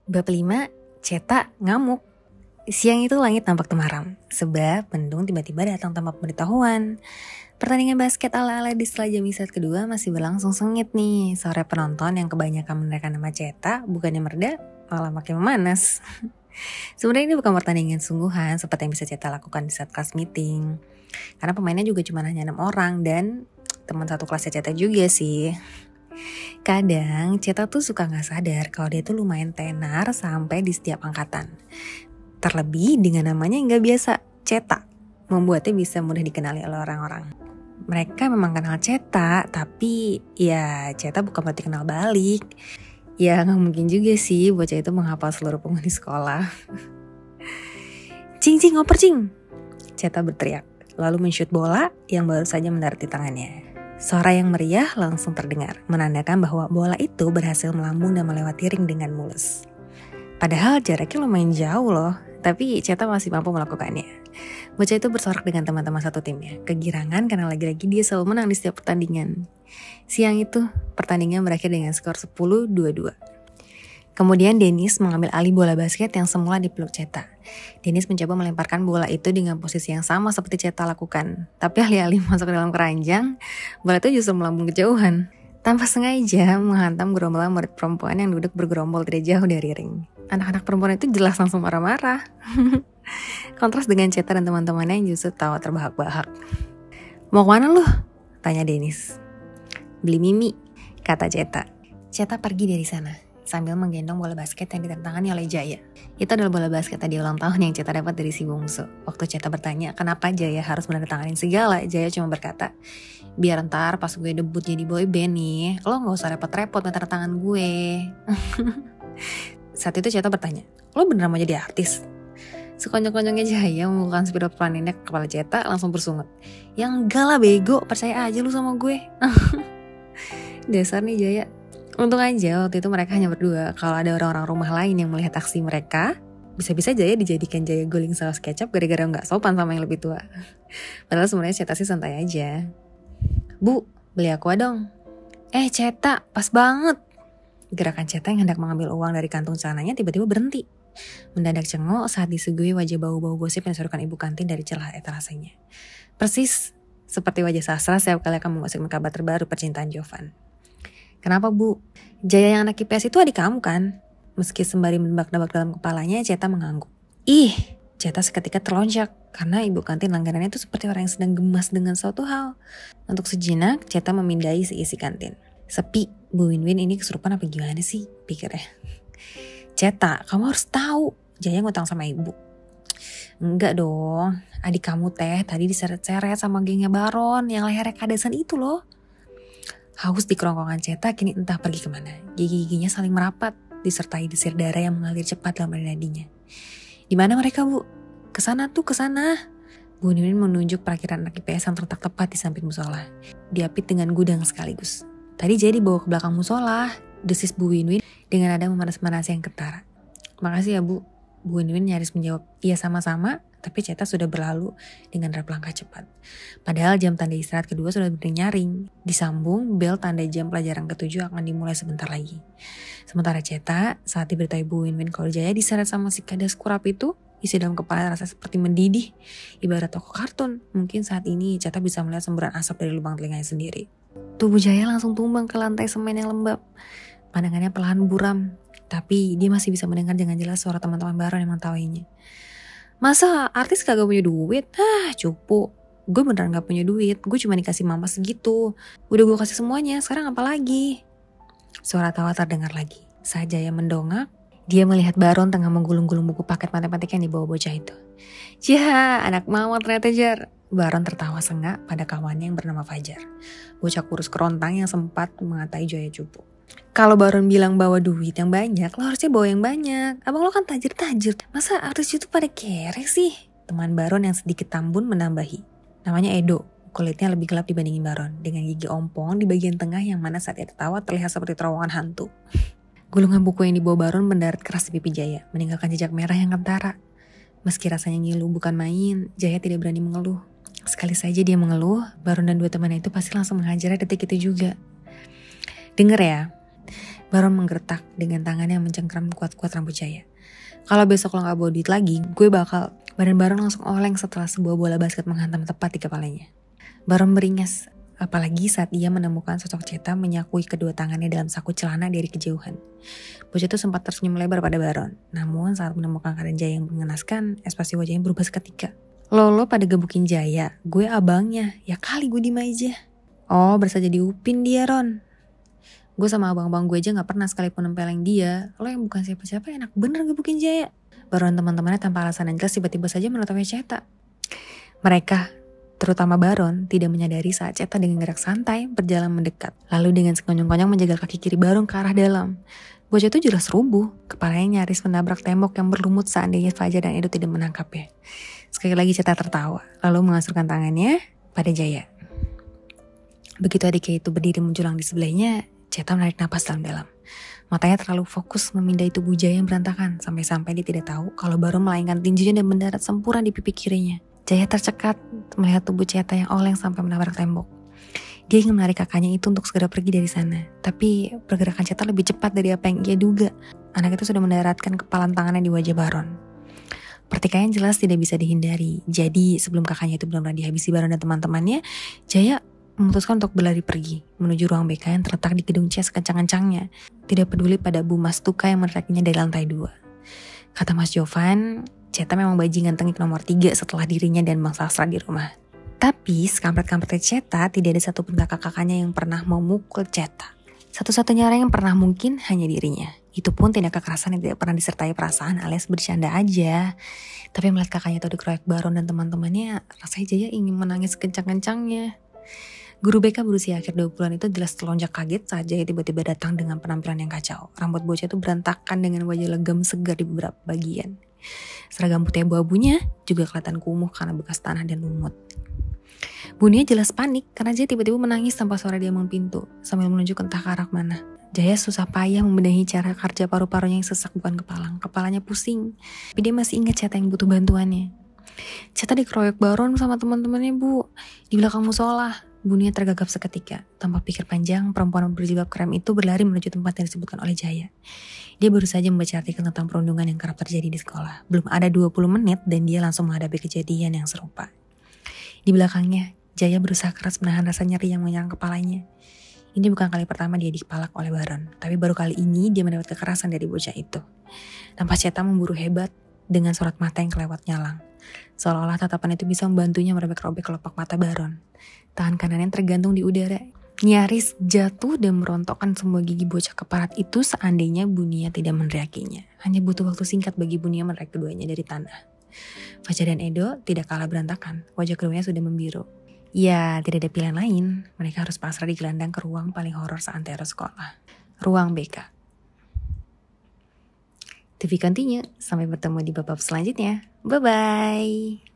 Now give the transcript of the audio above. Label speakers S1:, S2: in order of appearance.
S1: Bab 5, cetak ngamuk. Siang itu langit nampak temaram, sebab mendung tiba-tiba datang tanpa pemberitahuan. Pertandingan basket ala-ala di setelah jam istirahat kedua masih berlangsung sengit nih. Sore penonton yang kebanyakan menerka nama cetak bukannya mereda, malah makin memanas. Sebenarnya ini bukan pertandingan sungguhan seperti yang bisa cetak lakukan di saat kelas meeting. Karena pemainnya juga cuma hanya 6 orang dan teman satu kelasnya cetak juga sih. Kadang Ceta tuh suka gak sadar kalau dia tuh lumayan tenar sampai di setiap angkatan. Terlebih dengan namanya yang gak biasa, Ceta, membuatnya bisa mudah dikenali oleh orang-orang. Mereka memang kenal Ceta, tapi ya Ceta bukan berarti kenal balik. Ya gak mungkin juga sih bocah itu menghafal seluruh penghuni sekolah. Cing cing ngoper cing, Ceta berteriak, lalu men-shoot bola yang baru saja mendarat di tangannya. Suara yang meriah langsung terdengar, menandakan bahwa bola itu berhasil melambung dan melewati ring dengan mulus. Padahal jaraknya lumayan jauh loh, tapi Ceta masih mampu melakukannya. Bocah itu bersorak dengan teman-teman satu timnya, kegirangan karena lagi-lagi dia selalu menang di setiap pertandingan. Siang itu, pertandingan berakhir dengan skor 10-22. Kemudian Dennis mengambil alih bola basket yang semula dipeluk Ceta. Dennis mencoba melemparkan bola itu dengan posisi yang sama seperti Ceta lakukan. Tapi alih-alih masuk ke dalam keranjang, bola itu justru melambung kejauhan. Tanpa sengaja menghantam gerombolan murid perempuan yang duduk bergerombol tidak jauh dari ring. Anak-anak perempuan itu jelas langsung marah-marah. Kontras dengan Ceta dan teman-temannya yang justru tawa terbahak-bahak. "Mau kemana lu?" tanya Dennis. "Beli Mimi," kata Ceta. Ceta pergi dari sana sambil menggendong bola basket yang ditentangani oleh Jaya. Itu adalah bola basket tadi ulang tahun yang Ceta dapat dari si bungsu. Waktu Ceta bertanya kenapa Jaya harus menandatangani segala, Jaya cuma berkata, "Biar ntar pas gue debut jadi boy band nih, lo gak usah repot-repot minta tangan gue." Saat itu Ceta bertanya, "Lo beneran mau jadi artis?" Sekonyong-konyongnya Jaya membuka spidol planinnya ke kepala Ceta langsung bersungut. "Ya enggak lah bego, percaya aja lu sama gue." Dasar nih Jaya. Untung aja waktu itu mereka hanya berdua. Kalau ada orang-orang rumah lain yang melihat aksi mereka, bisa-bisa Jaya dijadikan Jaya guling saus kecap gara-gara gak sopan sama yang lebih tua. Padahal sebenarnya Ceta sih santai aja. "Bu, beli aqua dong." Ceta, pas banget." Gerakan Ceta yang hendak mengambil uang dari kantung celananya tiba-tiba berhenti. Mendadak cengok saat disuguhi wajah bau-bau gosip yang diserukan ibu kantin dari celah etalasenya. Persis seperti wajah sastra setiap kali akan mengusik kabar terbaru percintaan Jovan. "Kenapa Bu? Jaya yang anak IPS itu adik kamu kan?" Meski sembari menebak-nebak dalam kepalanya, Ceta mengangguk. "Ih!" Ceta seketika terlonjak karena ibu kantin langganannya itu seperti orang yang sedang gemas dengan suatu hal. Untuk sejenak, Ceta memindai seisi kantin. "Sepi, Bu Win-Win ini kesurupan apa gimana sih?" pikirnya. "Ceta, kamu harus tahu, Jaya ngutang sama ibu." "Enggak dong, adik kamu teh tadi diseret-seret sama gengnya Baron yang lehernya kadesan itu loh." Haus di kerongkongan Ceta kini entah pergi kemana. Gigi-giginya saling merapat, disertai desir darah yang mengalir cepat dalam nadinya. "Di mana mereka, Bu?" Kesana tuh, kesana." Bu Win menunjuk parkiran anak IPS yang terletak tepat di samping musola. Diapit dengan gudang sekaligus. "Tadi jadi dibawa ke belakang musola," desis Bu Win dengan nada memanas-manas yang ketara. "Makasih ya Bu." Bu Win nyaris menjawab, "Iya sama-sama." Tapi Ceta sudah berlalu dengan rap langkah cepat. Padahal jam tanda istirahat kedua sudah bernyaring. Disambung, bel tanda jam pelajaran ke-7 akan dimulai sebentar lagi. Sementara Ceta, saat diberitahu Bu Win kalau Jaya diseret sama si kadas kurap itu, isi dalam kepala rasa seperti mendidih. Ibarat tokoh kartun, mungkin saat ini Ceta bisa melihat semburan asap dari lubang telinganya sendiri. Tubuh Jaya langsung tumbang ke lantai semen yang lembab. Pandangannya perlahan buram, tapi dia masih bisa mendengar dengan jelas suara teman-teman Baron yang mengetahuinya. "Masa artis kagak punya duit? Cupu. Gue beneran gak punya duit. Gue cuma dikasih mama segitu. Udah gue kasih semuanya, sekarang apa lagi?" Suara tawa terdengar lagi. Saat Jaya mendongak, dia melihat Baron tengah menggulung-gulung buku paket matematika yang dibawa bocah itu. "Yah, anak mawar ternyata Jar." Baron tertawa sengak pada kawannya yang bernama Fajar. Bocah kurus kerontang yang sempat mengatai Jaya cupu. "Kalau Baron bilang bawa duit yang banyak, lo harusnya bawa yang banyak. Abang lo kan tajir-tajir. Masa artis itu pada kere sih?" Teman Baron yang sedikit tambun menambahi. Namanya Edo. Kulitnya lebih gelap dibandingin Baron. Dengan gigi ompong di bagian tengah yang mana saat ia tertawa terlihat seperti terowongan hantu. Gulungan buku yang dibawa Baron mendarat keras di pipi Jaya, meninggalkan jejak merah yang kentara. Meski rasanya ngilu bukan main, Jaya tidak berani mengeluh. Sekali saja dia mengeluh, Baron dan dua temannya itu pasti langsung menghajarnya detik itu juga. "Dengar ya, Baron menggertak dengan tangannya yang mencengkram kuat-kuat rambut Jaya. Kalau besok lo gak bawa duit lagi, gue bakal... Badan Baron langsung oleng setelah sebuah bola basket menghantam tepat di kepalanya. Baron beringas, apalagi saat ia menemukan sosok Ceta menyakui kedua tangannya dalam saku celana dari kejauhan. Bocah itu sempat tersenyum lebar pada Baron. Namun saat menemukan keadaan Jaya yang mengenaskan, ekspresi wajahnya berubah seketika. Lo pada gebukin Jaya, gue abangnya. Ya kali gue diem aja. Oh, berasa jadi upin dia, Ron. Gue sama abang-abang gue aja gak pernah sekalipun nempelin dia. Lo yang bukan siapa-siapa enak bener gebukin Jaya. Baron teman-temannya tanpa alasan yang jelas tiba-tiba saja menotongnya Ceta. Mereka, terutama Baron, tidak menyadari saat Ceta dengan gerak santai berjalan mendekat. Lalu dengan sekonyong-konyong menjaga kaki kiri Baron ke arah dalam. Bocah itu jelas rubuh, kepalanya nyaris menabrak tembok yang berlumut seandainya Fajar dan Edo tidak menangkapnya. Sekali lagi Ceta tertawa, lalu mengasurkan tangannya pada Jaya. Begitu adiknya itu berdiri menjulang di sebelahnya, Ceta menarik napas dalam-dalam. Matanya terlalu fokus memindai tubuh Jaya yang berantakan, sampai-sampai dia tidak tahu kalau baru melainkan tinjunya dan mendarat sempurna di pipi kirinya. Jaya tercekat melihat tubuh Ceta yang oleng sampai menabrak tembok. Dia ingin menarik kakaknya itu untuk segera pergi dari sana. Tapi pergerakan Ceta lebih cepat dari apa yang ia duga. Anak itu sudah mendaratkan kepalan tangannya di wajah Baron. Pertikaian jelas tidak bisa dihindari. Jadi sebelum kakaknya itu benar-benar dihabisi Baron dan teman-temannya, Jaya memutuskan untuk berlari pergi menuju ruang BK yang terletak di gedung C sekencang-kencangnya, tidak peduli pada Bu Mas Tuka yang menerikinya dari lantai 2. Kata Mas Jovan, Ceta memang bajingan tengik nomor 3 setelah dirinya dan Bang Sastra di rumah. Tapi sekampret-kampretnya Ceta tidak ada satupun kakak-kakaknya yang pernah memukul Ceta. Satu-satunya orang yang pernah mungkin hanya dirinya. Itu pun tindak kekerasan yang tidak pernah disertai perasaan alias bercanda aja. Tapi melihat kakaknya itu dikeroyok Baron dan teman-temannya, rasanya Jaya ingin menangis kencang-kencangnya. Guru BK berusia akhir 20-an itu jelas telonjak kaget saat Jaya tiba-tiba datang dengan penampilan yang kacau. Rambut bocah itu berantakan dengan wajah legam segar di beberapa bagian. Seragam putih abu-abunya juga kelihatan kumuh karena bekas tanah dan lumut. Bunia jelas panik karena Jaya tiba-tiba menangis tanpa suara dia pintu sambil menunjuk entah ke arah mana. Jaya susah payah membenahi cara kerja paru-parunya yang sesak bukan kepalang. Kepalanya pusing, tapi dia masih ingat Ceta yang butuh bantuannya. Ceta dikeroyok Baron sama teman-temannya, Bu, di belakang musola. Bunia tergagap seketika. Tanpa pikir panjang, perempuan berjilbab krem itu berlari menuju tempat yang disebutkan oleh Jaya. Dia baru saja membaca artikel tentang perundungan yang kerap terjadi di sekolah. Belum ada 20 menit dan dia langsung menghadapi kejadian yang serupa. Di belakangnya, Jaya berusaha keras menahan rasa nyeri yang menyerang kepalanya. Ini bukan kali pertama dia dipalak oleh Baron, tapi baru kali ini dia mendapat kekerasan dari bocah itu. Tanpa Ceta memburu hebat dengan sorot mata yang kelewat nyalang. Seolah-olah tatapan itu bisa membantunya merobek-robek kelopak mata Baron. Tangan kanannya tergantung di udara. Nyaris jatuh dan merontokkan semua gigi bocah keparat itu seandainya Bunia tidak meneriakinya. Hanya butuh waktu singkat bagi Bunia menarik keduanya dari tanah. Fajar dan Edo tidak kalah berantakan. Wajah keduanya sudah membiru. Ya, tidak ada pilihan lain. Mereka harus pasrah digelandang ke ruang paling horor seantero sekolah. Ruang BK. TV continue. Sampai bertemu di bab selanjutnya. Bye-bye.